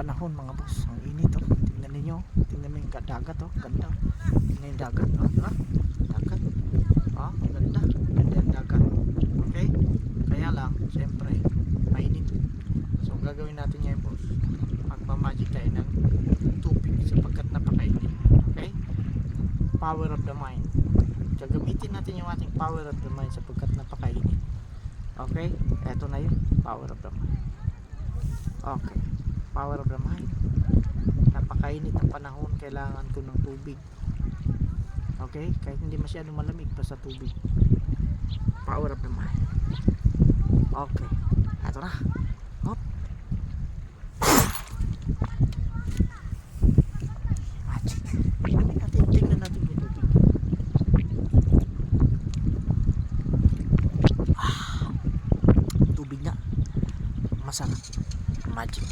panahon mga boss. Ang init oh. Tingnan niyo, tingnan mo yung dagat oh, ganda. Tingnan yung dagat oh, diba? Dagat. Oh, ganda. Ganda yung dagat. Okay? Kaya lang, siyempre, mainit. So, ang gagawin natin ngayon boss, magmamagic tayo ng tubig sapagkat napakainit. Okay? Power of the mind. Gagamitin natin yung ating power of the mind sapagkat napakainit. Okay? Eto na yun. Power of the mind. Okay. Power of the mind. Napakainit ang panahon. Kailangan ko ng tubig. Okay? Kahit hindi masyadong malamig pa sa tubig. Power of the mind. Okay. Eto na. Hop. Magic. Tingnan natin yung tubig. Tubig na masarap, magic.